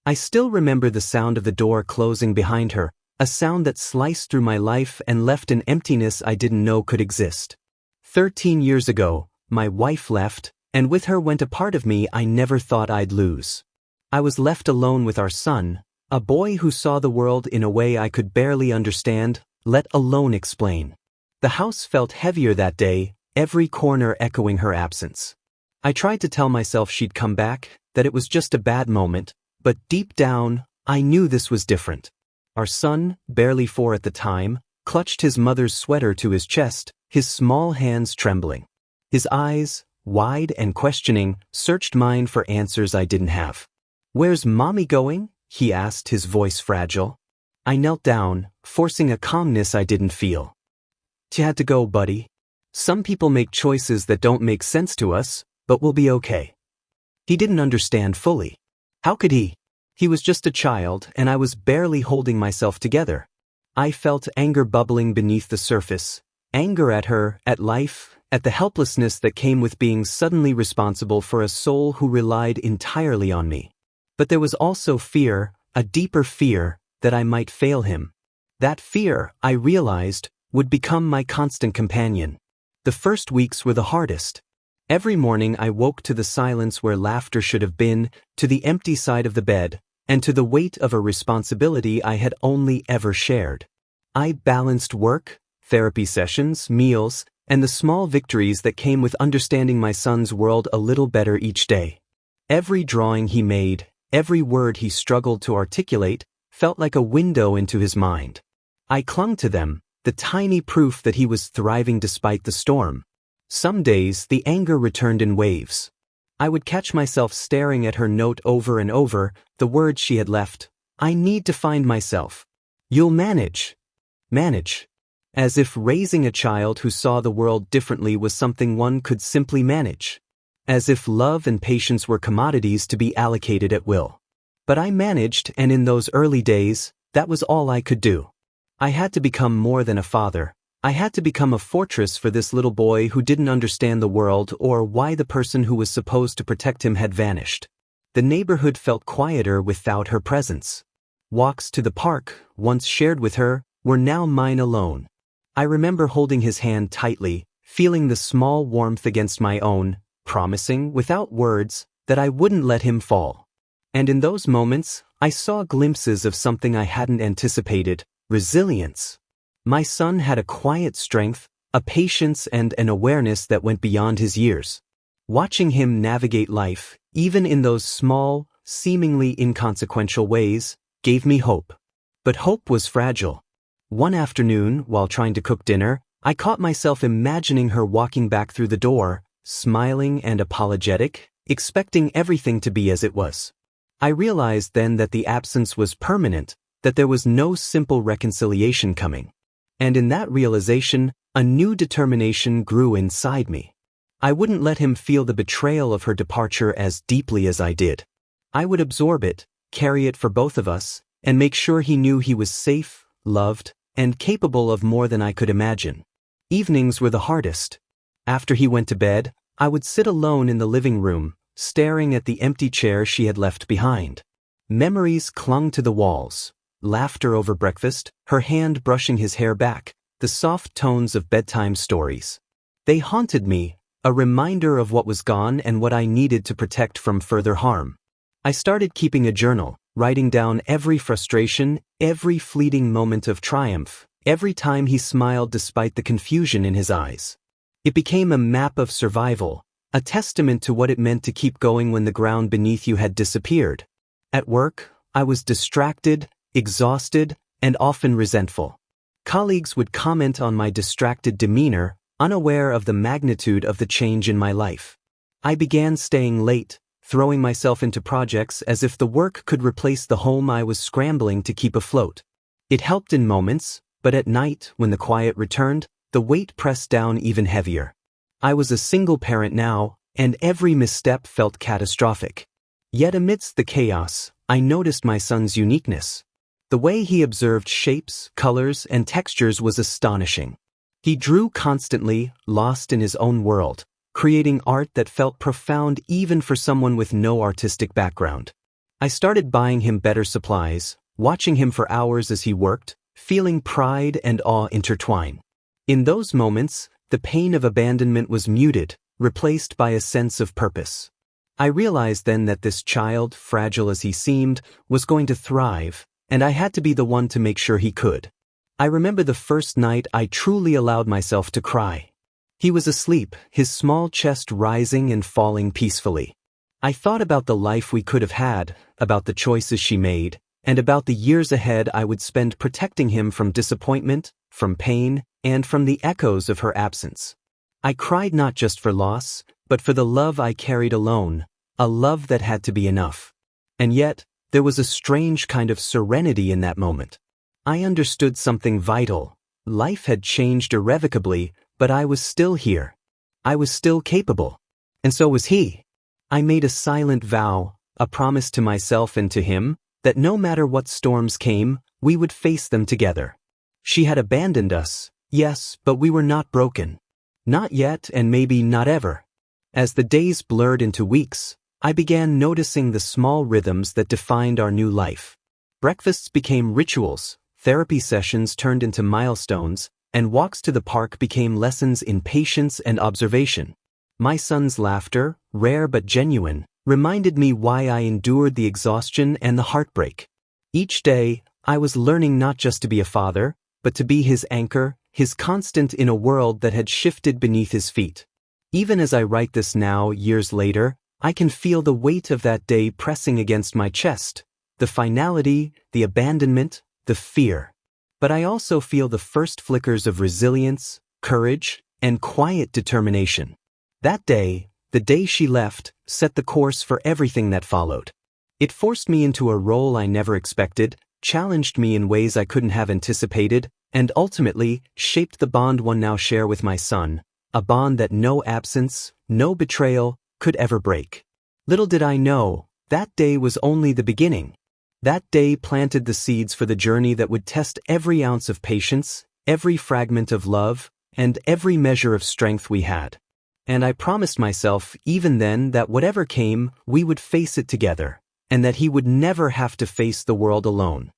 I still remember the sound of the door closing behind her, a sound that sliced through my life and left an emptiness I didn't know could exist. 13 years ago, my wife left, and with her went a part of me I never thought I'd lose. I was left alone with our son, a boy who saw the world in a way I could barely understand, let alone explain. The house felt heavier that day, every corner echoing her absence. I tried to tell myself she'd come back, that it was just a bad moment, but deep down, I knew this was different. Our son, barely 4 at the time, clutched his mother's sweater to his chest, his small hands trembling. His eyes, wide and questioning, searched mine for answers I didn't have. "Where's Mommy going?" he asked, his voice fragile. I knelt down, forcing a calmness I didn't feel. "You had to go, buddy. Some people make choices that don't make sense to us, but we'll be okay." He didn't understand fully. How could he? He was just a child, and I was barely holding myself together. I felt anger bubbling beneath the surface. Anger at her, at life, at the helplessness that came with being suddenly responsible for a soul who relied entirely on me. But there was also fear, a deeper fear, that I might fail him. That fear, I realized, would become my constant companion. The first weeks were the hardest. Every morning I woke to the silence where laughter should have been, to the empty side of the bed, and to the weight of a responsibility I had only ever shared. I balanced work, therapy sessions, meals, and the small victories that came with understanding my son's world a little better each day. Every drawing he made, every word he struggled to articulate, felt like a window into his mind. I clung to them, the tiny proof that he was thriving despite the storm. Some days the anger returned in waves. I would catch myself staring at her note over and over, the words she had left. "I need to find myself. You'll manage." Manage. As if raising a child who saw the world differently was something one could simply manage. As if love and patience were commodities to be allocated at will. But I managed, and in those early days, that was all I could do. I had to become more than a father. I had to become a fortress for this little boy who didn't understand the world or why the person who was supposed to protect him had vanished. The neighborhood felt quieter without her presence. Walks to the park, once shared with her, were now mine alone. I remember holding his hand tightly, feeling the small warmth against my own, promising, without words, that I wouldn't let him fall. And in those moments, I saw glimpses of something I hadn't anticipated: resilience. My son had a quiet strength, a patience and an awareness that went beyond his years. Watching him navigate life, even in those small, seemingly inconsequential ways, gave me hope. But hope was fragile. One afternoon, while trying to cook dinner, I caught myself imagining her walking back through the door, smiling and apologetic, expecting everything to be as it was. I realized then that the absence was permanent, that there was no simple reconciliation coming. And in that realization, a new determination grew inside me. I wouldn't let him feel the betrayal of her departure as deeply as I did. I would absorb it, carry it for both of us, and make sure he knew he was safe, loved, and capable of more than I could imagine. Evenings were the hardest. After he went to bed, I would sit alone in the living room, staring at the empty chair she had left behind. Memories clung to the walls. Laughter over breakfast, her hand brushing his hair back, the soft tones of bedtime stories. They haunted me, a reminder of what was gone and what I needed to protect from further harm. I started keeping a journal, writing down every frustration, every fleeting moment of triumph, every time he smiled despite the confusion in his eyes. It became a map of survival, a testament to what it meant to keep going when the ground beneath you had disappeared. At work, I was distracted, exhausted, and often resentful. Colleagues would comment on my distracted demeanor, unaware of the magnitude of the change in my life. I began staying late, throwing myself into projects as if the work could replace the home I was scrambling to keep afloat. It helped in moments, but at night, when the quiet returned, the weight pressed down even heavier. I was a single parent now, and every misstep felt catastrophic. Yet amidst the chaos, I noticed my son's uniqueness. The way he observed shapes, colors, and textures was astonishing. He drew constantly, lost in his own world, creating art that felt profound even for someone with no artistic background. I started buying him better supplies, watching him for hours as he worked, feeling pride and awe intertwine. In those moments, the pain of abandonment was muted, replaced by a sense of purpose. I realized then that this child, fragile as he seemed, was going to thrive, and I had to be the one to make sure he could. I remember the first night I truly allowed myself to cry. He was asleep, his small chest rising and falling peacefully. I thought about the life we could have had, about the choices she made, and about the years ahead I would spend protecting him from disappointment, from pain, and from the echoes of her absence. I cried not just for loss, but for the love I carried alone, a love that had to be enough. And yet, there was a strange kind of serenity in that moment. I understood something vital. Life had changed irrevocably, but I was still here. I was still capable. And so was he. I made a silent vow, a promise to myself and to him, that no matter what storms came, we would face them together. She had abandoned us, yes, but we were not broken. Not yet, and maybe not ever. As the days blurred into weeks, I began noticing the small rhythms that defined our new life. Breakfasts became rituals, therapy sessions turned into milestones, and walks to the park became lessons in patience and observation. My son's laughter, rare but genuine, reminded me why I endured the exhaustion and the heartbreak. Each day, I was learning not just to be a father, but to be his anchor, his constant in a world that had shifted beneath his feet. Even as I write this now, years later, I can feel the weight of that day pressing against my chest, the finality, the abandonment, the fear. But I also feel the first flickers of resilience, courage, and quiet determination. That day, the day she left, set the course for everything that followed. It forced me into a role I never expected, challenged me in ways I couldn't have anticipated, and ultimately shaped the bond one now share with my son, a bond that no absence, no betrayal, could ever break. Little did I know, that day was only the beginning. That day planted the seeds for the journey that would test every ounce of patience, every fragment of love, and every measure of strength we had. And I promised myself even then that whatever came, we would face it together, and that he would never have to face the world alone.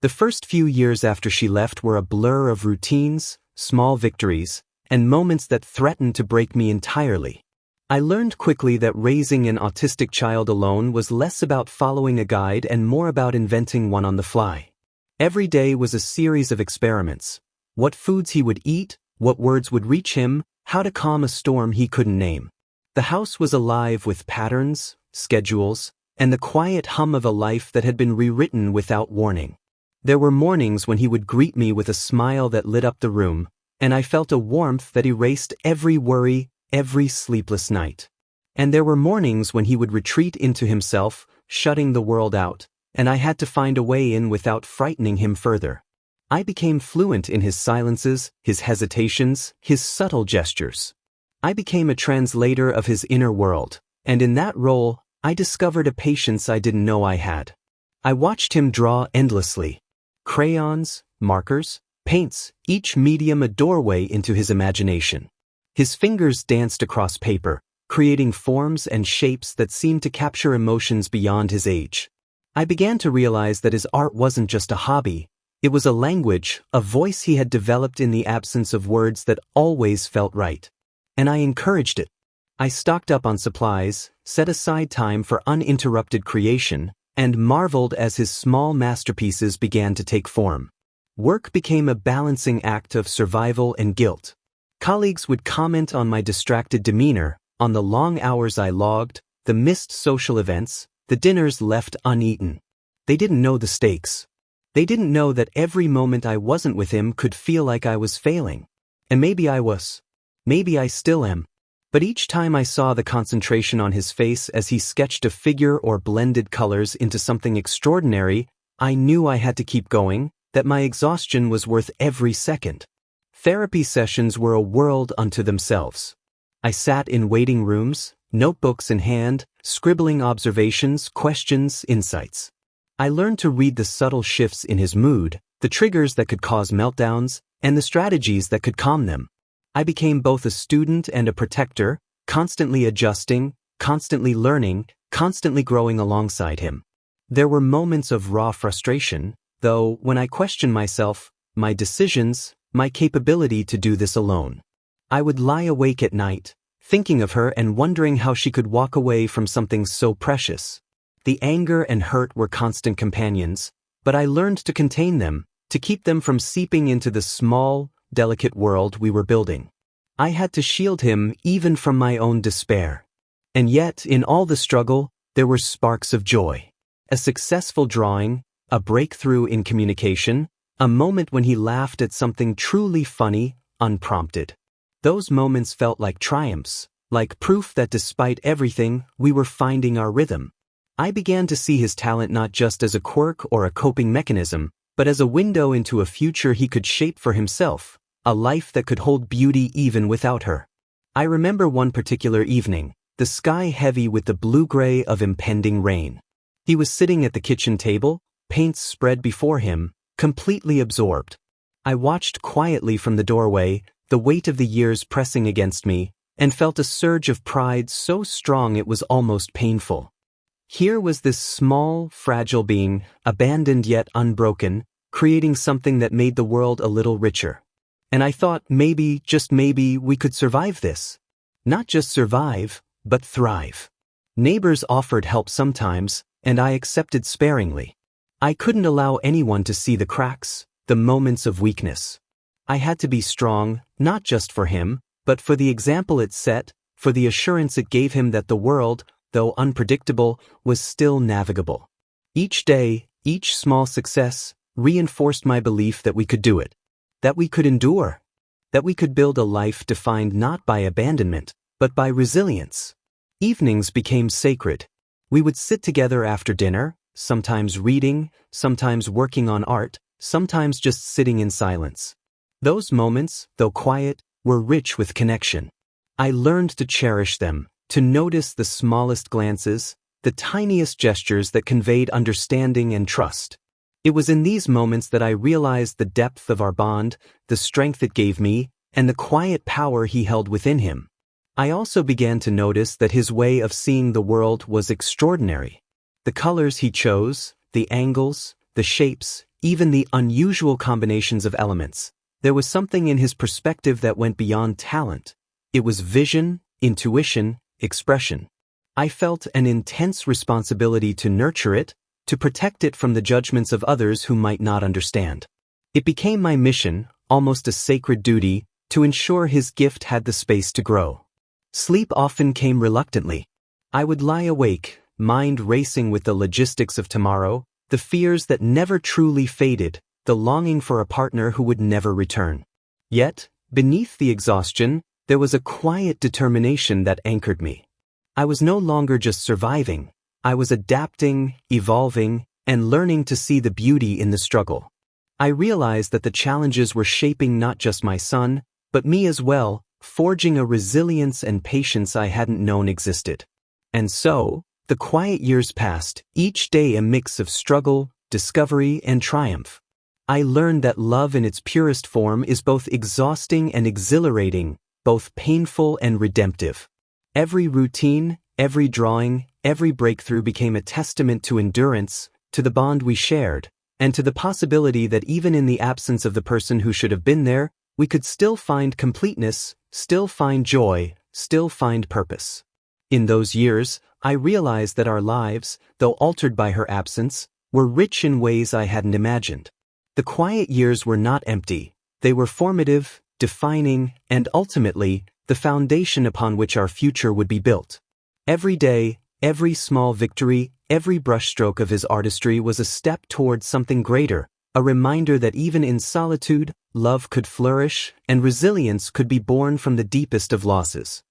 The first few years after she left were a blur of routines, small victories, and moments that threatened to break me entirely. I learned quickly that raising an autistic child alone was less about following a guide and more about inventing one on the fly. Every day was a series of experiments. What foods he would eat, what words would reach him, how to calm a storm he couldn't name. The house was alive with patterns, schedules, and the quiet hum of a life that had been rewritten without warning. There were mornings when he would greet me with a smile that lit up the room, and I felt a warmth that erased every worry, every sleepless night. And there were mornings when he would retreat into himself, shutting the world out, and I had to find a way in without frightening him further. I became fluent in his silences, his hesitations, his subtle gestures. I became a translator of his inner world, and in that role, I discovered a patience I didn't know I had. I watched him draw endlessly. Crayons, markers, paints, each medium a doorway into his imagination. His fingers danced across paper, creating forms and shapes that seemed to capture emotions beyond his age. I began to realize that his art wasn't just a hobby. It was a language, a voice he had developed in the absence of words that always felt right. And I encouraged it. I stocked up on supplies, set aside time for uninterrupted creation, and marveled as his small masterpieces began to take form. Work became a balancing act of survival and guilt. Colleagues would comment on my distracted demeanor, on the long hours I logged, the missed social events, the dinners left uneaten. They didn't know the stakes. They didn't know that every moment I wasn't with him could feel like I was failing. And maybe I was. Maybe I still am. But each time I saw the concentration on his face as he sketched a figure or blended colors into something extraordinary, I knew I had to keep going, that my exhaustion was worth every second. Therapy sessions were a world unto themselves. I sat in waiting rooms, notebooks in hand, scribbling observations, questions, insights. I learned to read the subtle shifts in his mood, the triggers that could cause meltdowns, and the strategies that could calm them. I became both a student and a protector, constantly adjusting, constantly learning, constantly growing alongside him. There were moments of raw frustration, though, when I questioned myself, my decisions, my capability to do this alone. I would lie awake at night, thinking of her and wondering how she could walk away from something so precious. The anger and hurt were constant companions, but I learned to contain them, to keep them from seeping into the small, delicate world we were building. I had to shield him even from my own despair. And yet, in all the struggle, there were sparks of joy. A successful drawing, a breakthrough in communication, a moment when he laughed at something truly funny, unprompted. Those moments felt like triumphs, like proof that despite everything, we were finding our rhythm. I began to see his talent not just as a quirk or a coping mechanism, but as a window into a future he could shape for himself, a life that could hold beauty even without her. I remember one particular evening, the sky heavy with the blue-gray of impending rain. He was sitting at the kitchen table, paints spread before him, completely absorbed. I watched quietly from the doorway, the weight of the years pressing against me, and felt a surge of pride so strong it was almost painful. Here was this small, fragile being, abandoned yet unbroken, creating something that made the world a little richer. And I thought maybe, just maybe, we could survive this. Not just survive, but thrive. Neighbors offered help sometimes, and I accepted sparingly. I couldn't allow anyone to see the cracks, the moments of weakness. I had to be strong, not just for him, but for the example it set, for the assurance it gave him that the world, though unpredictable, was still navigable. Each day, each small success, reinforced my belief that we could do it, that we could endure, that we could build a life defined not by abandonment, but by resilience. Evenings became sacred. We would sit together after dinner, sometimes reading, sometimes working on art, sometimes just sitting in silence. Those moments, though quiet, were rich with connection. I learned to cherish them, to notice the smallest glances, the tiniest gestures that conveyed understanding and trust. It was in these moments that I realized the depth of our bond, the strength it gave me, and the quiet power he held within him. I also began to notice that his way of seeing the world was extraordinary. The colors he chose, the angles, the shapes, even the unusual combinations of elements. There was something in his perspective that went beyond talent. It was vision, intuition, expression. I felt an intense responsibility to nurture it, to protect it from the judgments of others who might not understand. It became my mission, almost a sacred duty, to ensure his gift had the space to grow. Sleep often came reluctantly. I would lie awake, mind racing with the logistics of tomorrow, the fears that never truly faded, the longing for a partner who would never return. Yet, beneath the exhaustion, there was a quiet determination that anchored me. I was no longer just surviving. I was adapting, evolving, and learning to see the beauty in the struggle. I realized that the challenges were shaping not just my son, but me as well, forging a resilience and patience I hadn't known existed. And so, the quiet years passed, each day a mix of struggle, discovery, and triumph. I learned that love in its purest form is both exhausting and exhilarating, both painful and redemptive. Every routine, every drawing, every breakthrough became a testament to endurance, to the bond we shared, and to the possibility that even in the absence of the person who should have been there, we could still find completeness, still find joy, still find purpose. In those years, I realized that our lives, though altered by her absence, were rich in ways I hadn't imagined. The quiet years were not empty. They were formative, defining, and ultimately, the foundation upon which our future would be built. Every day, every small victory, every brushstroke of his artistry was a step toward something greater, a reminder that even in solitude, love could flourish, and resilience could be born from the deepest of losses.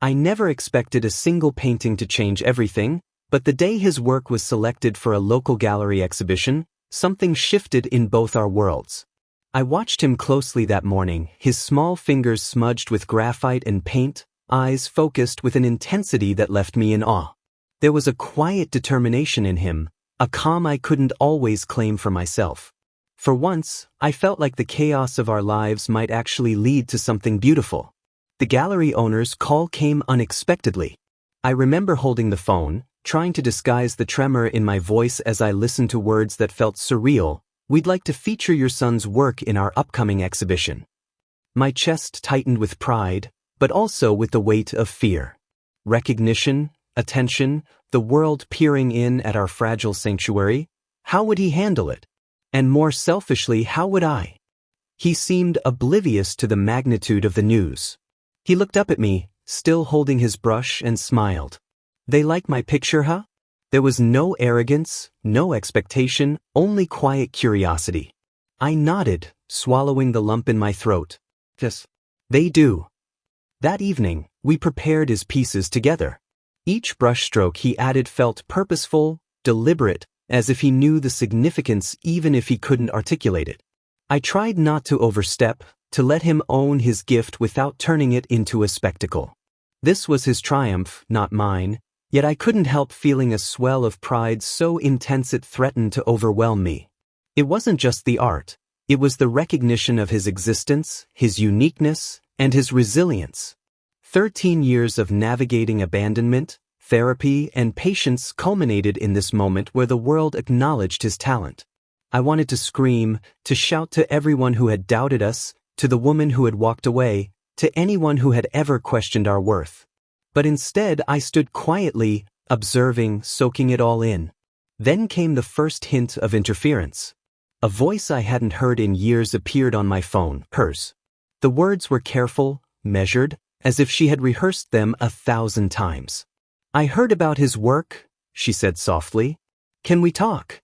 I never expected a single painting to change everything, but the day his work was selected for a local gallery exhibition, something shifted in both our worlds. I watched him closely that morning, his small fingers smudged with graphite and paint, eyes focused with an intensity that left me in awe. There was a quiet determination in him, a calm I couldn't always claim for myself. For once, I felt like the chaos of our lives might actually lead to something beautiful. The gallery owner's call came unexpectedly. I remember holding the phone, trying to disguise the tremor in my voice as I listened to words that felt surreal. "We'd like to feature your son's work in our upcoming exhibition." My chest tightened with pride, but also with the weight of fear. Recognition, attention, the world peering in at our fragile sanctuary. How would he handle it? And more selfishly, how would I? He seemed oblivious to the magnitude of the news. He looked up at me, still holding his brush, and smiled. "They like my picture, huh?" There was no arrogance, no expectation, only quiet curiosity. I nodded, swallowing the lump in my throat. "Yes, they do." That evening, we prepared his pieces together. Each brushstroke he added felt purposeful, deliberate, as if he knew the significance even if he couldn't articulate it. I tried not to overstep, to let him own his gift without turning it into a spectacle. This was his triumph, not mine, yet I couldn't help feeling a swell of pride so intense it threatened to overwhelm me. It wasn't just the art, it was the recognition of his existence, his uniqueness, and his resilience. 13 years of navigating abandonment, therapy, and patience culminated in this moment where the world acknowledged his talent. I wanted to scream, to shout to everyone who had doubted us, to the woman who had walked away, to anyone who had ever questioned our worth. But instead I stood quietly, observing, soaking it all in. Then came the first hint of interference. A voice I hadn't heard in years appeared on my phone, hers. The words were careful, measured, as if she had rehearsed them 1,000 times. "I heard about his work," she said softly. "Can we talk?"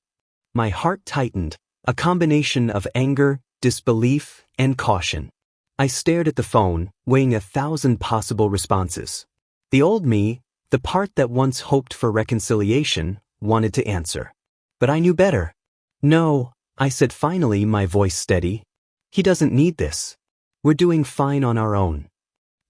My heart tightened, a combination of anger, disbelief, and caution. I stared at the phone, weighing 1,000 possible responses. The old me, the part that once hoped for reconciliation, wanted to answer. But I knew better. "No," I said finally, my voice steady. "He doesn't need this. We're doing fine on our own."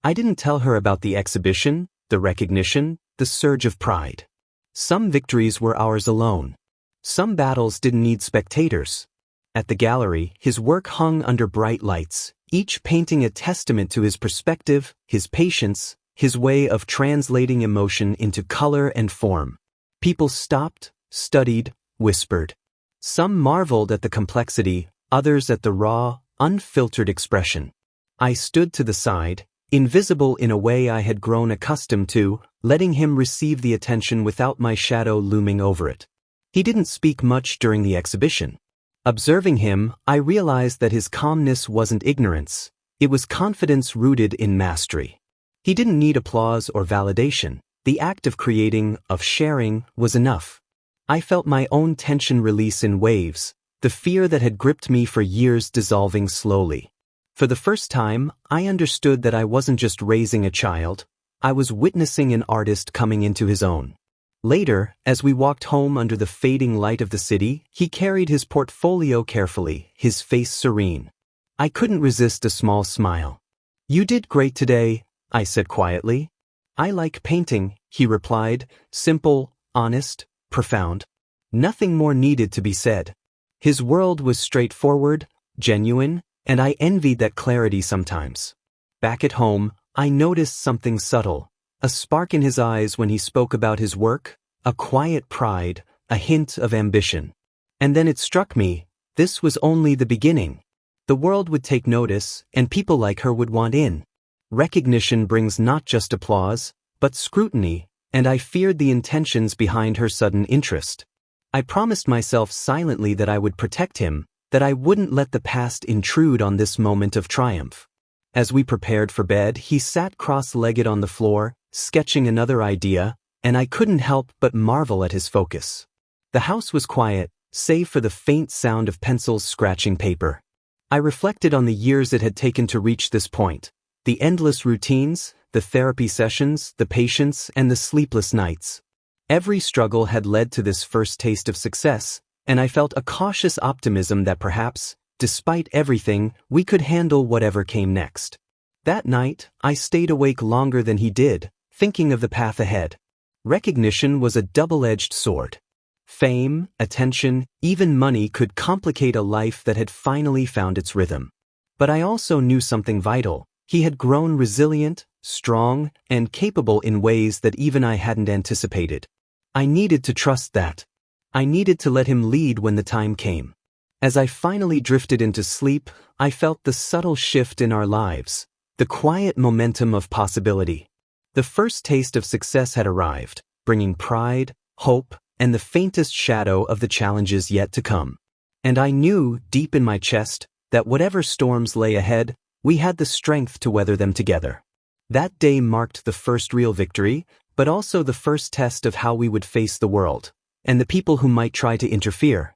I didn't tell her about the exhibition, the recognition, the surge of pride. Some victories were ours alone. Some battles didn't need spectators. At the gallery, his work hung under bright lights, each painting a testament to his perspective, his patience, his way of translating emotion into color and form. People stopped, studied, whispered. Some marveled at the complexity, others at the raw, unfiltered expression. I stood to the side, invisible in a way I had grown accustomed to, letting him receive the attention without my shadow looming over it. He didn't speak much during the exhibition. Observing him, I realized that his calmness wasn't ignorance. It was confidence rooted in mastery. He didn't need applause or validation. The act of creating, of sharing, was enough. I felt my own tension release in waves, the fear that had gripped me for years dissolving slowly. For the first time, I understood that I wasn't just raising a child, I was witnessing an artist coming into his own. Later, as we walked home under the fading light of the city, he carried his portfolio carefully, his face serene. I couldn't resist a small smile. "You did great today," I said quietly. "I like painting," he replied, simple, honest, profound. Nothing more needed to be said. His world was straightforward, genuine, and I envied that clarity sometimes. Back at home, I noticed something subtle, a spark in his eyes when he spoke about his work, a quiet pride, a hint of ambition. And then it struck me, this was only the beginning. The world would take notice, and people like her would want in. Recognition brings not just applause, but scrutiny, and I feared the intentions behind her sudden interest. I promised myself silently that I would protect him, that I wouldn't let the past intrude on this moment of triumph. As we prepared for bed, he sat cross-legged on the floor, sketching another idea, and I couldn't help but marvel at his focus. The house was quiet, save for the faint sound of pencils scratching paper. I reflected on the years it had taken to reach this point, the endless routines, the therapy sessions, the patience, and the sleepless nights. Every struggle had led to this first taste of success, and I felt a cautious optimism that perhaps, despite everything, we could handle whatever came next. That night, I stayed awake longer than he did, thinking of the path ahead. Recognition was a double-edged sword. Fame, attention, even money could complicate a life that had finally found its rhythm. But I also knew something vital. He had grown resilient, strong, and capable in ways that even I hadn't anticipated. I needed to trust that. I needed to let him lead when the time came. As I finally drifted into sleep, I felt the subtle shift in our lives, the quiet momentum of possibility. The first taste of success had arrived, bringing pride, hope, and the faintest shadow of the challenges yet to come. And I knew, deep in my chest, that whatever storms lay ahead, we had the strength to weather them together. That day marked the first real victory, but also the first test of how we would face the world, and the people who might try to interfere.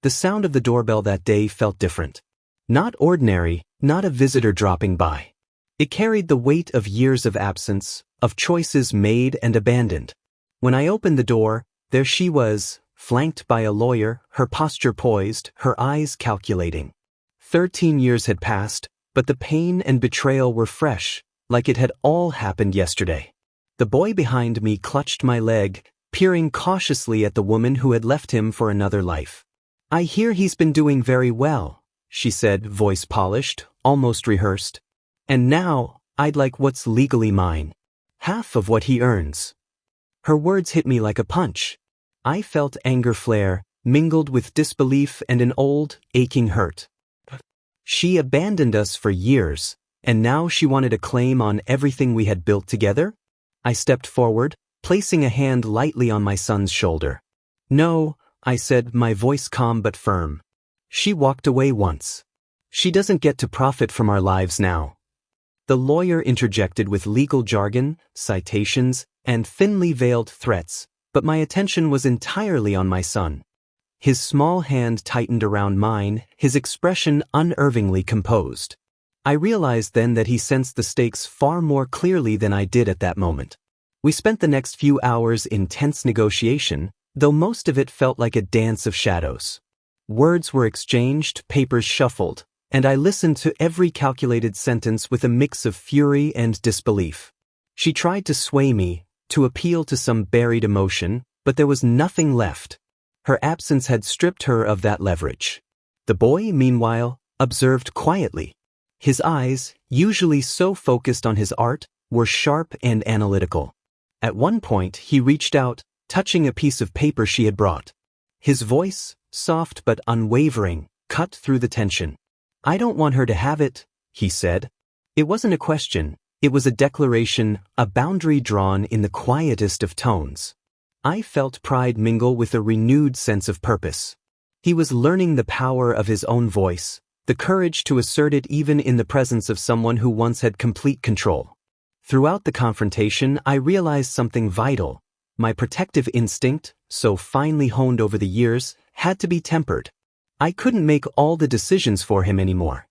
The sound of the doorbell that day felt different. Not ordinary, not a visitor dropping by. It carried the weight of years of absence, of choices made and abandoned. When I opened the door, there she was, flanked by a lawyer, her posture poised, her eyes calculating. 13 years had passed, but the pain and betrayal were fresh, like it had all happened yesterday. The boy behind me clutched my leg, peering cautiously at the woman who had left him for another life. "I hear he's been doing very well," she said, voice polished, almost rehearsed. "And now, I'd like what's legally mine. Half of what he earns." Her words hit me like a punch. I felt anger flare, mingled with disbelief and an old, aching hurt. She abandoned us for years, and now she wanted a claim on everything we had built together? I stepped forward, placing a hand lightly on my son's shoulder. "No," I said, my voice calm but firm. "She walked away once. She doesn't get to profit from our lives now." The lawyer interjected with legal jargon, citations, and thinly veiled threats, but my attention was entirely on my son. His small hand tightened around mine, his expression unervingly composed. I realized then that he sensed the stakes far more clearly than I did at that moment. We spent the next few hours in tense negotiation, though most of it felt like a dance of shadows. Words were exchanged, papers shuffled, and I listened to every calculated sentence with a mix of fury and disbelief. She tried to sway me, to appeal to some buried emotion, but there was nothing left. Her absence had stripped her of that leverage. The boy, meanwhile, observed quietly. His eyes, usually so focused on his art, were sharp and analytical. At one point, he reached out, touching a piece of paper she had brought. His voice, soft but unwavering, cut through the tension. "I don't want her to have it," he said. It wasn't a question, it was a declaration, a boundary drawn in the quietest of tones. I felt pride mingle with a renewed sense of purpose. He was learning the power of his own voice, the courage to assert it even in the presence of someone who once had complete control. Throughout the confrontation, I realized something vital. My protective instinct, so finely honed over the years, had to be tempered. I couldn't make all the decisions for him anymore.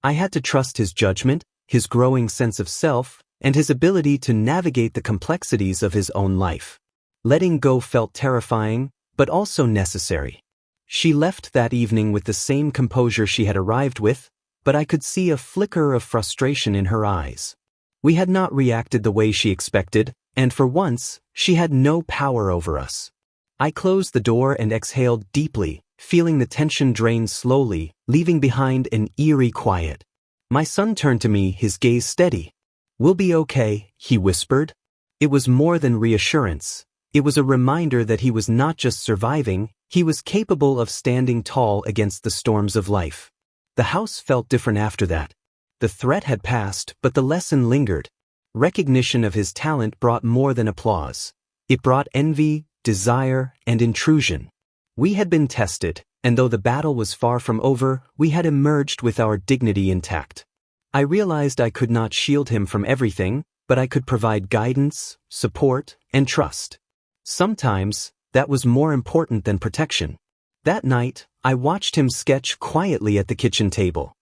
I had to trust his judgment, his growing sense of self, and his ability to navigate the complexities of his own life. Letting go felt terrifying, but also necessary. She left that evening with the same composure she had arrived with, but I could see a flicker of frustration in her eyes. We had not reacted the way she expected, and for once, she had no power over us. I closed the door and exhaled deeply, feeling the tension drain slowly, leaving behind an eerie quiet. My son turned to me, his gaze steady. "We'll be okay," he whispered. It was more than reassurance. It was a reminder that he was not just surviving, he was capable of standing tall against the storms of life. The house felt different after that. The threat had passed, but the lesson lingered. Recognition of his talent brought more than applause. It brought envy, desire, and intrusion. We had been tested, and though the battle was far from over, we had emerged with our dignity intact. I realized I could not shield him from everything, but I could provide guidance, support, and trust. Sometimes, that was more important than protection. That night, I watched him sketch quietly at the kitchen table.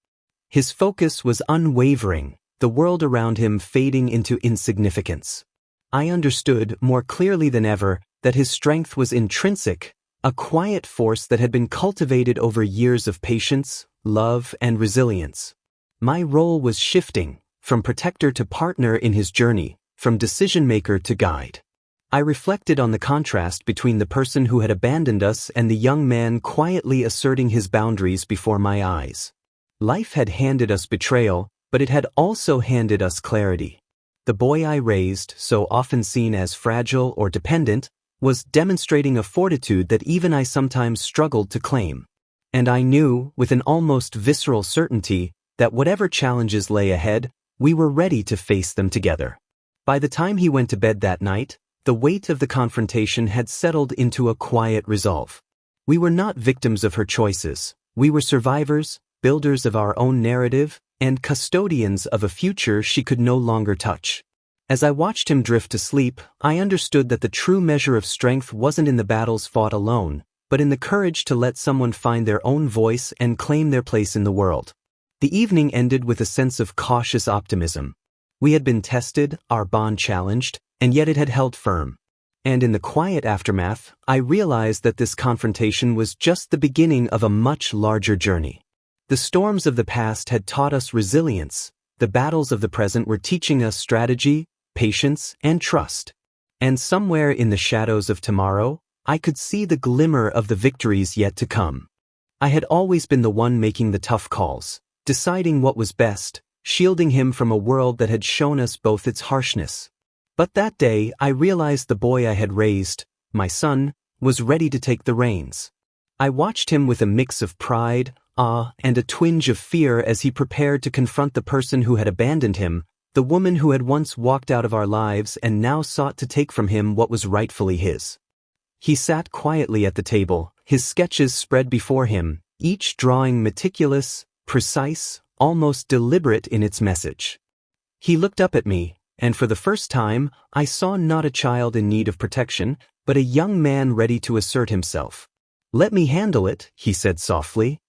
His focus was unwavering, the world around him fading into insignificance. I understood, more clearly than ever, that his strength was intrinsic, a quiet force that had been cultivated over years of patience, love, and resilience. My role was shifting, from protector to partner in his journey, from decision-maker to guide. I reflected on the contrast between the person who had abandoned us and the young man quietly asserting his boundaries before my eyes. Life had handed us betrayal, but it had also handed us clarity. The boy I raised, so often seen as fragile or dependent, was demonstrating a fortitude that even I sometimes struggled to claim. And I knew, with an almost visceral certainty, that whatever challenges lay ahead, we were ready to face them together. By the time he went to bed that night, the weight of the confrontation had settled into a quiet resolve. We were not victims of her choices. We were survivors, builders of our own narrative, and custodians of a future she could no longer touch. As I watched him drift to sleep, I understood that the true measure of strength wasn't in the battles fought alone, but in the courage to let someone find their own voice and claim their place in the world. The evening ended with a sense of cautious optimism. We had been tested, our bond challenged, and yet it had held firm. And in the quiet aftermath, I realized that this confrontation was just the beginning of a much larger journey. The storms of the past had taught us resilience. The battles of the present were teaching us strategy, patience, and trust. And somewhere in the shadows of tomorrow, I could see the glimmer of the victories yet to come. I had always been the one making the tough calls, deciding what was best, shielding him from a world that had shown us both its harshness. But that day, I realized the boy I had raised, my son, was ready to take the reins. I watched him with a mix of pride, awe, and a twinge of fear as he prepared to confront the person who had abandoned him, the woman who had once walked out of our lives and now sought to take from him what was rightfully his. He sat quietly at the table, his sketches spread before him, each drawing meticulous, precise, almost deliberate in its message. He looked up at me, and for the first time, I saw not a child in need of protection, but a young man ready to assert himself. "Let me handle it," he said softly.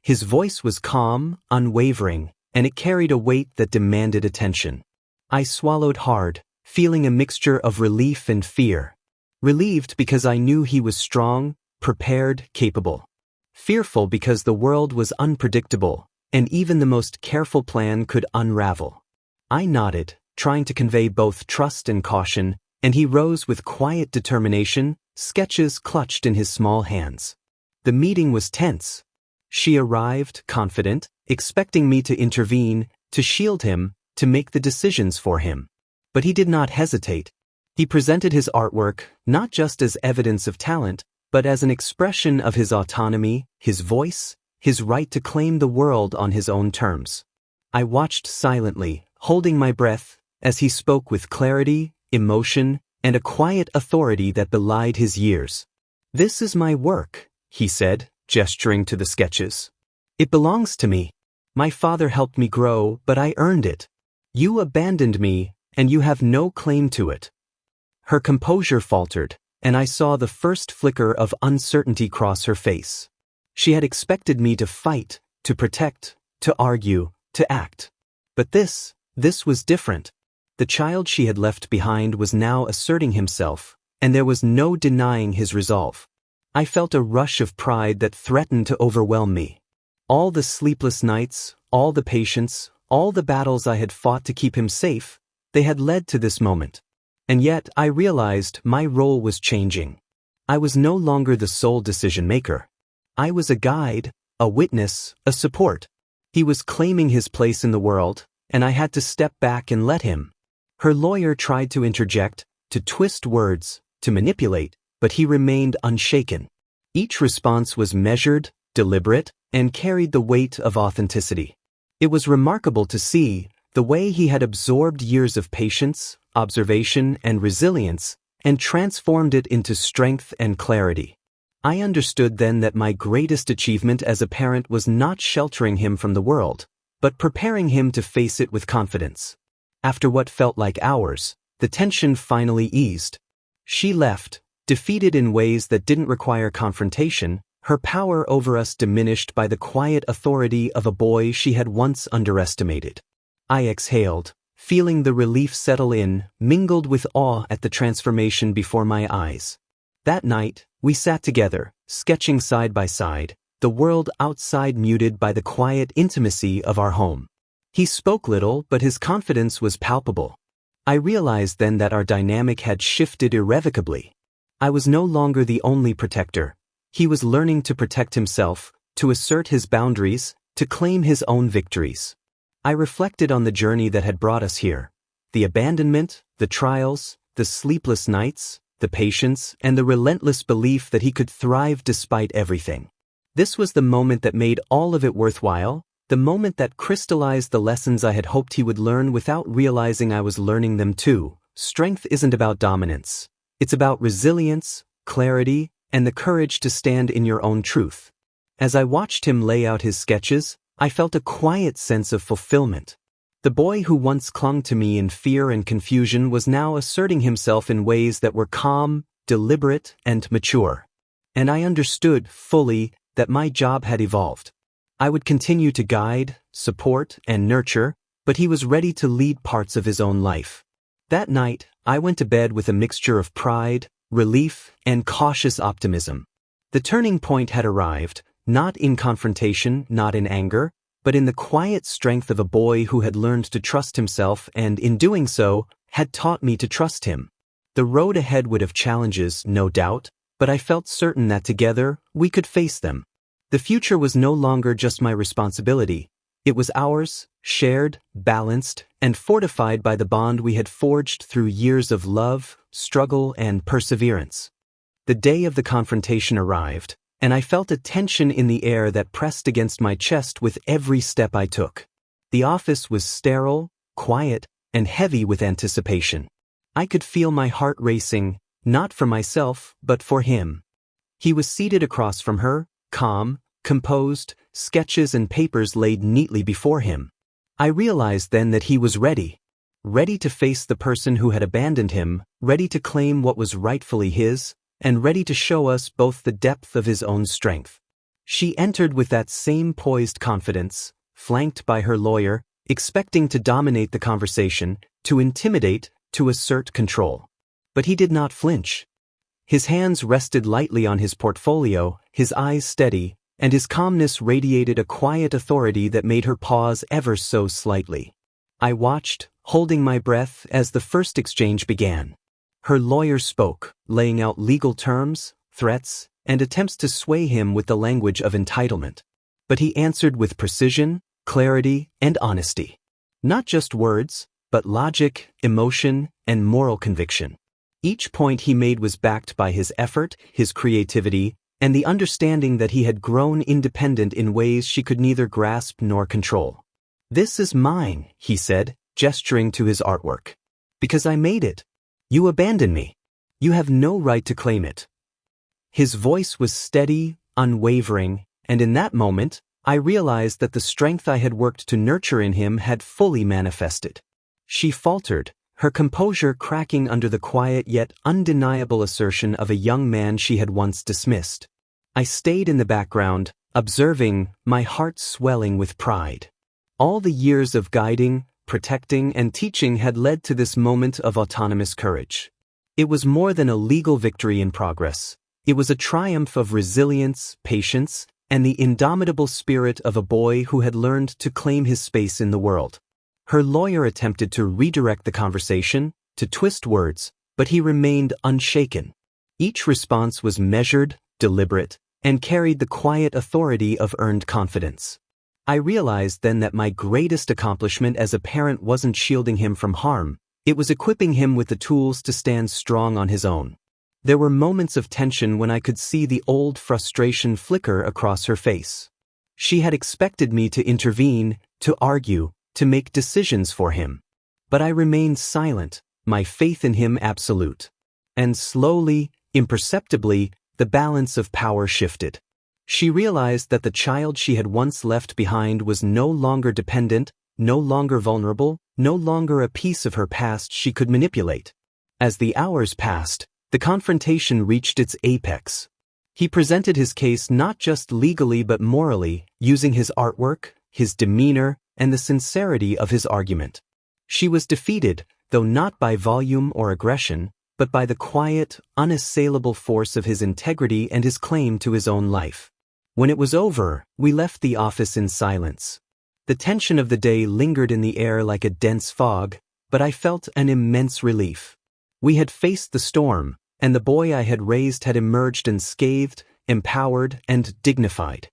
His voice was calm, unwavering, and it carried a weight that demanded attention. I swallowed hard, feeling a mixture of relief and fear. Relieved because I knew he was strong, prepared, capable. Fearful because the world was unpredictable, and even the most careful plan could unravel. I nodded, trying to convey both trust and caution, and he rose with quiet determination, sketches clutched in his small hands. The meeting was tense. She arrived, confident, expecting me to intervene, to shield him, to make the decisions for him. But he did not hesitate. He presented his artwork, not just as evidence of talent, but as an expression of his autonomy, his voice, his right to claim the world on his own terms. I watched silently, holding my breath, as he spoke with clarity, emotion, and a quiet authority that belied his years. "This is my work," he said, gesturing to the sketches. "It belongs to me. My father helped me grow, but I earned it. You abandoned me, and you have no claim to it." Her composure faltered, and I saw the first flicker of uncertainty cross her face. She had expected me to fight, to protect, to argue, to act. But this was different. The child she had left behind was now asserting himself, and there was no denying his resolve. I felt a rush of pride that threatened to overwhelm me. All the sleepless nights, all the patience, all the battles I had fought to keep him safe, they had led to this moment. And yet I realized my role was changing. I was no longer the sole decision-maker. I was a guide, a witness, a support. He was claiming his place in the world, and I had to step back and let him. Her lawyer tried to interject, to twist words, to manipulate, but he remained unshaken. Each response was measured, deliberate, and carried the weight of authenticity. It was remarkable to see the way he had absorbed years of patience, observation, and resilience, and transformed it into strength and clarity. I understood then that my greatest achievement as a parent was not sheltering him from the world, but preparing him to face it with confidence. After what felt like hours, the tension finally eased. She left, defeated in ways that didn't require confrontation, her power over us diminished by the quiet authority of a boy she had once underestimated. I exhaled, feeling the relief settle in, mingled with awe at the transformation before my eyes. That night, we sat together, sketching side by side, the world outside muted by the quiet intimacy of our home. He spoke little, but his confidence was palpable. I realized then that our dynamic had shifted irrevocably. I was no longer the only protector. He was learning to protect himself, to assert his boundaries, to claim his own victories. I reflected on the journey that had brought us here. The abandonment, the trials, the sleepless nights, the patience, and the relentless belief that he could thrive despite everything. This was the moment that made all of it worthwhile, the moment that crystallized the lessons I had hoped he would learn without realizing I was learning them too. Strength isn't about dominance. It's about resilience, clarity, and the courage to stand in your own truth. As I watched him lay out his sketches, I felt a quiet sense of fulfillment. The boy who once clung to me in fear and confusion was now asserting himself in ways that were calm, deliberate, and mature. And I understood fully that my job had evolved. I would continue to guide, support, and nurture, but he was ready to lead parts of his own life. That night, I went to bed with a mixture of pride, relief, and cautious optimism. The turning point had arrived, not in confrontation, not in anger, but in the quiet strength of a boy who had learned to trust himself and, in doing so, had taught me to trust him. The road ahead would have challenges, no doubt, but I felt certain that together, we could face them. The future was no longer just my responsibility. It was ours, shared, balanced, and fortified by the bond we had forged through years of love, struggle, and perseverance. The day of the confrontation arrived, and I felt a tension in the air that pressed against my chest with every step I took. The office was sterile, quiet, and heavy with anticipation. I could feel my heart racing, not for myself, but for him. He was seated across from her, calm, composed, sketches and papers laid neatly before him. I realized then that he was ready. Ready to face the person who had abandoned him, ready to claim what was rightfully his, and ready to show us both the depth of his own strength. She entered with that same poised confidence, flanked by her lawyer, expecting to dominate the conversation, to intimidate, to assert control. But he did not flinch. His hands rested lightly on his portfolio, his eyes steady, and his calmness radiated a quiet authority that made her pause ever so slightly. I watched, holding my breath, as the first exchange began. Her lawyer spoke, laying out legal terms, threats, and attempts to sway him with the language of entitlement. But he answered with precision, clarity, and honesty. Not just words, but logic, emotion, and moral conviction. Each point he made was backed by his effort, his creativity, and the understanding that he had grown independent in ways she could neither grasp nor control. "This is mine," he said, gesturing to his artwork. "Because I made it. You abandoned me. You have no right to claim it." His voice was steady, unwavering, and in that moment, I realized that the strength I had worked to nurture in him had fully manifested. She faltered, her composure cracking under the quiet yet undeniable assertion of a young man she had once dismissed. I stayed in the background, observing, my heart swelling with pride. All the years of guiding, protecting, and teaching had led to this moment of autonomous courage. It was more than a legal victory in progress. It was a triumph of resilience, patience, and the indomitable spirit of a boy who had learned to claim his space in the world. Her lawyer attempted to redirect the conversation, to twist words, but he remained unshaken. Each response was measured, deliberate, and carried the quiet authority of earned confidence. I realized then that my greatest accomplishment as a parent wasn't shielding him from harm, it was equipping him with the tools to stand strong on his own. There were moments of tension when I could see the old frustration flicker across her face. She had expected me to intervene, to argue, to make decisions for him. But I remained silent, my faith in him absolute. And slowly, imperceptibly, the balance of power shifted. She realized that the child she had once left behind was no longer dependent, no longer vulnerable, no longer a piece of her past she could manipulate. As the hours passed, the confrontation reached its apex. He presented his case not just legally but morally, using his artwork, his demeanor, and the sincerity of his argument. She was defeated, though not by volume or aggression, but by the quiet, unassailable force of his integrity and his claim to his own life. When it was over, we left the office in silence. The tension of the day lingered in the air like a dense fog, but I felt an immense relief. We had faced the storm, and the boy I had raised had emerged unscathed, empowered, and dignified.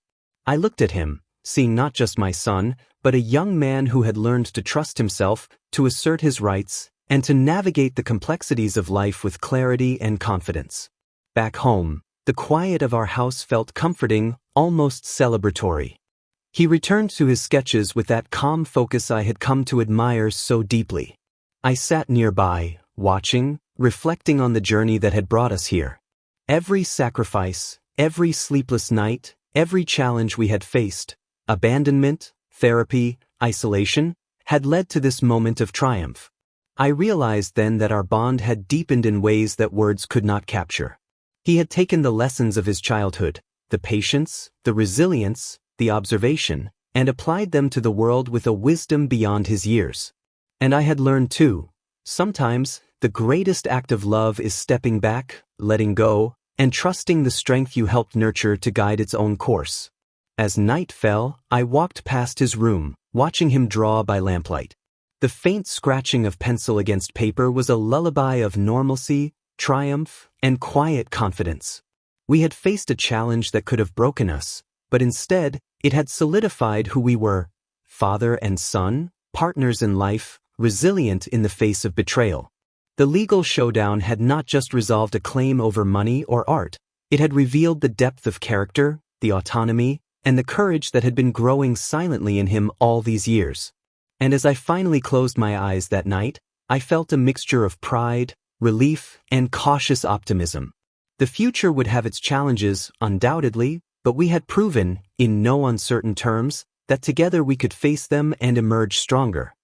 I looked at him, seeing not just my son, but a young man who had learned to trust himself, to assert his rights, and to navigate the complexities of life with clarity and confidence. Back home, the quiet of our house felt comforting, almost celebratory. He returned to his sketches with that calm focus I had come to admire so deeply. I sat nearby, watching, reflecting on the journey that had brought us here. Every sacrifice, every sleepless night, every challenge we had faced, abandonment, therapy, isolation, had led to this moment of triumph. I realized then that our bond had deepened in ways that words could not capture. He had taken the lessons of his childhood, the patience, the resilience, the observation, and applied them to the world with a wisdom beyond his years. And I had learned too, sometimes, the greatest act of love is stepping back, letting go, and trusting the strength you helped nurture to guide its own course. As night fell, I walked past his room, watching him draw by lamplight. The faint scratching of pencil against paper was a lullaby of normalcy, triumph, and quiet confidence. We had faced a challenge that could have broken us, but instead, it had solidified who we were: father and son, partners in life, resilient in the face of betrayal. The legal showdown had not just resolved a claim over money or art, it had revealed the depth of character, the autonomy, and the courage that had been growing silently in him all these years. And as I finally closed my eyes that night, I felt a mixture of pride, relief, and cautious optimism. The future would have its challenges, undoubtedly, but we had proven, in no uncertain terms, that together we could face them and emerge stronger.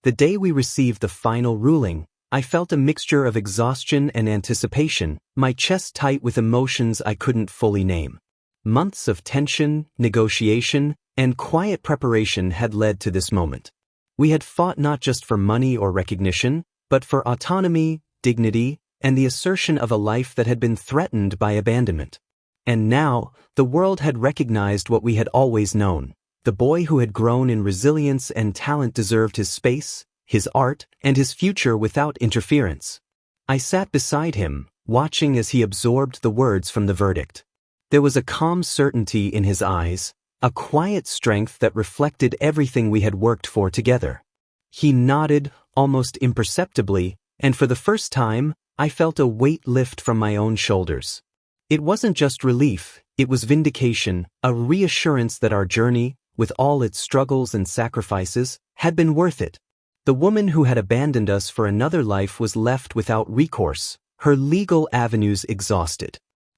The day we received the final ruling, I felt a mixture of exhaustion and anticipation, my chest tight with emotions I couldn't fully name. Months of tension, negotiation, and quiet preparation had led to this moment. We had fought not just for money or recognition, but for autonomy, dignity, and the assertion of a life that had been threatened by abandonment. And now, the world had recognized what we had always known. The boy who had grown in resilience and talent deserved his space, his art, and his future without interference. I sat beside him, watching as he absorbed the words from the verdict. There was a calm certainty in his eyes, a quiet strength that reflected everything we had worked for together. He nodded, almost imperceptibly, and for the first time, I felt a weight lift from my own shoulders. It wasn't just relief, it was vindication, a reassurance that our journey, with all its struggles and sacrifices, had been worth it. The woman who had abandoned us for another life was left without recourse, her legal avenues exhausted.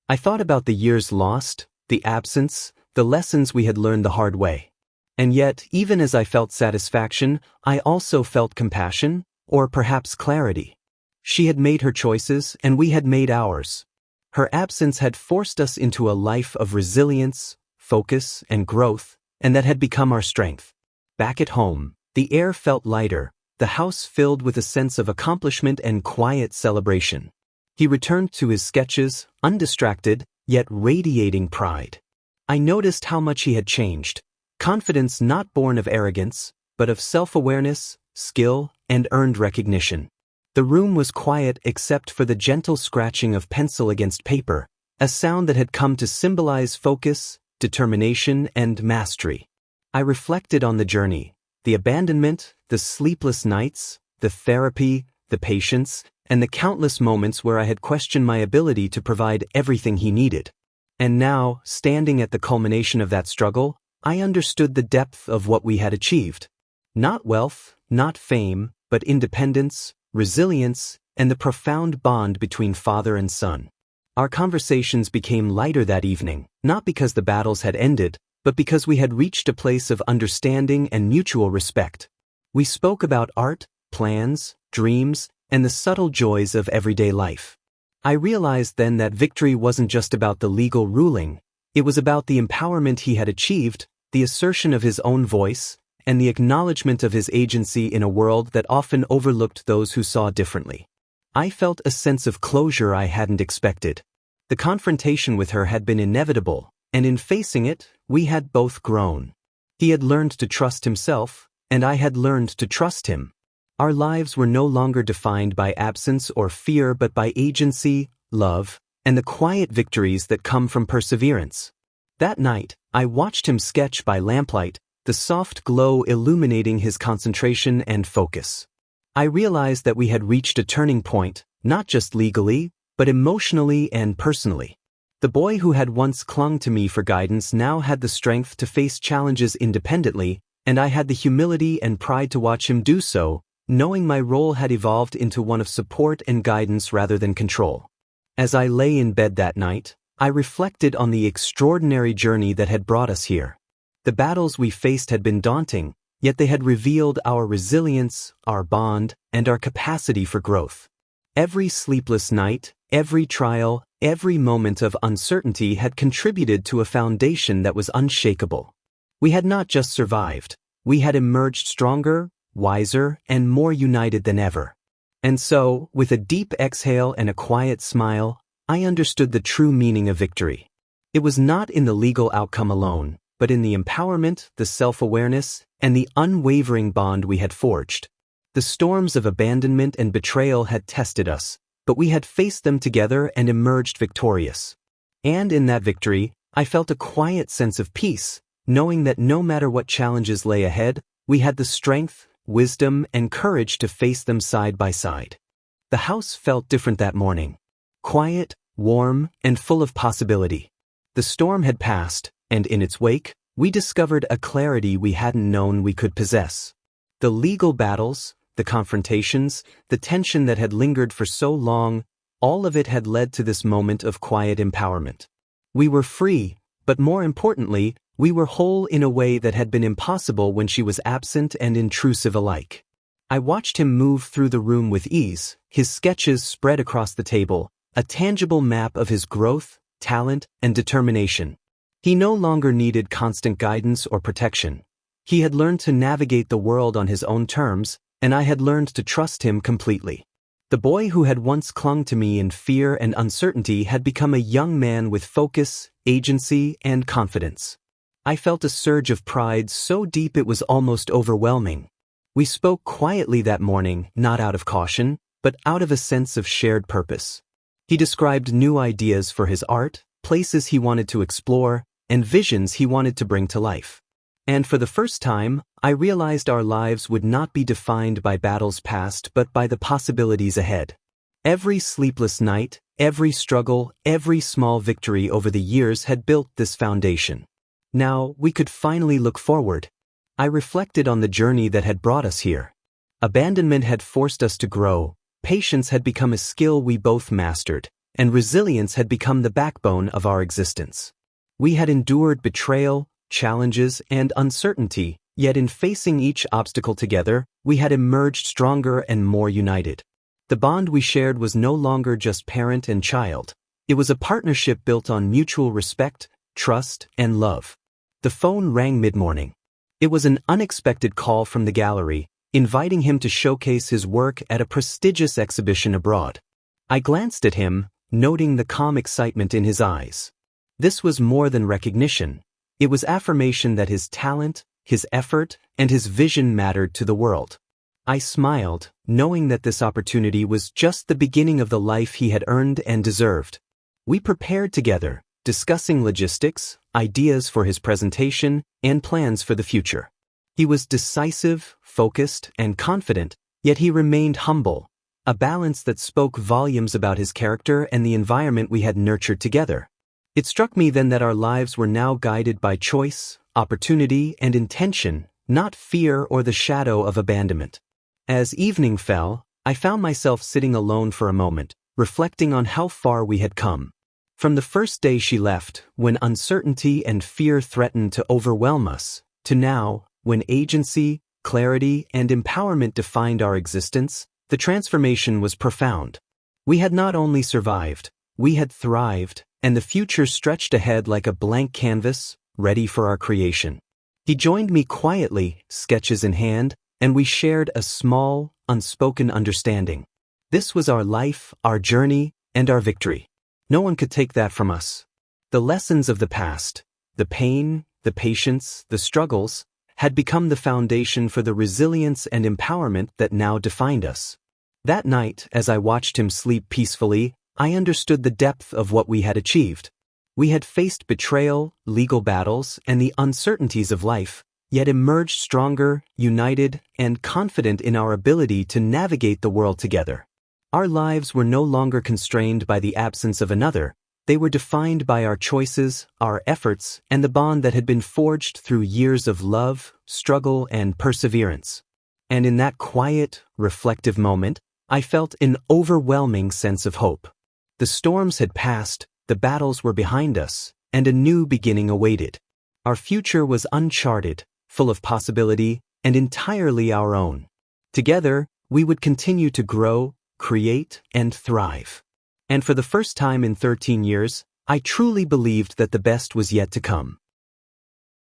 I thought about the years lost, the absence, the lessons we had learned the hard way. And yet, even as I felt satisfaction, I also felt compassion, or perhaps clarity. She had made her choices, and we had made ours. Her absence had forced us into a life of resilience, focus, and growth, and that had become our strength. Back at home, the air felt lighter, the house filled with a sense of accomplishment and quiet celebration. He returned to his sketches, undistracted, yet radiating pride. I noticed how much he had changed, confidence not born of arrogance, but of self-awareness, skill, and earned recognition. The room was quiet except for the gentle scratching of pencil against paper, a sound that had come to symbolize focus, determination, and mastery. I reflected on the journey, the abandonment, the sleepless nights, the therapy, the patience, and the countless moments where I had questioned my ability to provide everything he needed. And now, standing at the culmination of that struggle, I understood the depth of what we had achieved. Not wealth, not fame, but independence, resilience, and the profound bond between father and son. Our conversations became lighter that evening, not because the battles had ended, but because we had reached a place of understanding and mutual respect. We spoke about art, plans, dreams, and the subtle joys of everyday life. I realized then that victory wasn't just about the legal ruling, it was about the empowerment he had achieved, the assertion of his own voice, and the acknowledgement of his agency in a world that often overlooked those who saw differently. I felt a sense of closure I hadn't expected. The confrontation with her had been inevitable, and in facing it, we had both grown. He had learned to trust himself, and I had learned to trust him. Our lives were no longer defined by absence or fear but by agency, love, and the quiet victories that come from perseverance. That night, I watched him sketch by lamplight, the soft glow illuminating his concentration and focus. I realized that we had reached a turning point, not just legally, but emotionally and personally. The boy who had once clung to me for guidance now had the strength to face challenges independently, and I had the humility and pride to watch him do so, knowing my role had evolved into one of support and guidance rather than control. As I lay in bed that night, I reflected on the extraordinary journey that had brought us here. The battles we faced had been daunting, yet they had revealed our resilience, our bond, and our capacity for growth. Every sleepless night, every trial, every moment of uncertainty had contributed to a foundation that was unshakable. We had not just survived, we had emerged stronger, wiser, and more united than ever. And so, with a deep exhale and a quiet smile, I understood the true meaning of victory. It was not in the legal outcome alone, but in the empowerment, the self-awareness, and the unwavering bond we had forged. The storms of abandonment and betrayal had tested us, but we had faced them together and emerged victorious. And in that victory, I felt a quiet sense of peace, knowing that no matter what challenges lay ahead, we had the strength, wisdom, and courage to face them side by side. The house felt different that morning. Quiet, warm, and full of possibility. The storm had passed, and in its wake, we discovered a clarity we hadn't known we could possess. The legal battles, the confrontations, the tension that had lingered for so long, all of it had led to this moment of quiet empowerment. We were free, but more importantly, we were whole in a way that had been impossible when she was absent and intrusive alike. I watched him move through the room with ease, his sketches spread across the table, a tangible map of his growth, talent, and determination. He no longer needed constant guidance or protection. He had learned to navigate the world on his own terms, and I had learned to trust him completely. The boy who had once clung to me in fear and uncertainty had become a young man with focus, agency, and confidence. I felt a surge of pride so deep it was almost overwhelming. We spoke quietly that morning, not out of caution, but out of a sense of shared purpose. He described new ideas for his art, places he wanted to explore, and visions he wanted to bring to life. And for the first time, I realized our lives would not be defined by battles past but by the possibilities ahead. Every sleepless night, every struggle, every small victory over the years had built this foundation. Now, we could finally look forward. I reflected on the journey that had brought us here. Abandonment had forced us to grow, patience had become a skill we both mastered, and resilience had become the backbone of our existence. We had endured betrayal, challenges, and uncertainty, yet in facing each obstacle together, we had emerged stronger and more united. The bond we shared was no longer just parent and child. It was a partnership built on mutual respect, trust, and love. The phone rang mid-morning. It was an unexpected call from the gallery, inviting him to showcase his work at a prestigious exhibition abroad. I glanced at him, noting the calm excitement in his eyes. This was more than recognition. It was affirmation that his talent, his effort, and his vision mattered to the world. I smiled, knowing that this opportunity was just the beginning of the life he had earned and deserved. We prepared together, discussing logistics, ideas for his presentation, and plans for the future. He was decisive, focused, and confident, yet he remained humble, a balance that spoke volumes about his character and the environment we had nurtured together. It struck me then that our lives were now guided by choice, opportunity, and intention, not fear or the shadow of abandonment. As evening fell, I found myself sitting alone for a moment, reflecting on how far we had come. From the first day she left, when uncertainty and fear threatened to overwhelm us, to now, when agency, clarity, and empowerment defined our existence, the transformation was profound. We had not only survived, we had thrived, and the future stretched ahead like a blank canvas, ready for our creation. He joined me quietly, sketches in hand, and we shared a small, unspoken understanding. This was our life, our journey, and our victory. No one could take that from us. The lessons of the past, the pain, the patience, the struggles, had become the foundation for the resilience and empowerment that now defined us. That night, as I watched him sleep peacefully, I understood the depth of what we had achieved. We had faced betrayal, legal battles, and the uncertainties of life, yet emerged stronger, united, and confident in our ability to navigate the world together. Our lives were no longer constrained by the absence of another. They were defined by our choices, our efforts, and the bond that had been forged through years of love, struggle, and perseverance. And in that quiet, reflective moment, I felt an overwhelming sense of hope. The storms had passed, the battles were behind us, and a new beginning awaited. Our future was uncharted, full of possibility, and entirely our own. Together, we would continue to grow, create, and thrive. And for the first time in 13 years, I truly believed that the best was yet to come.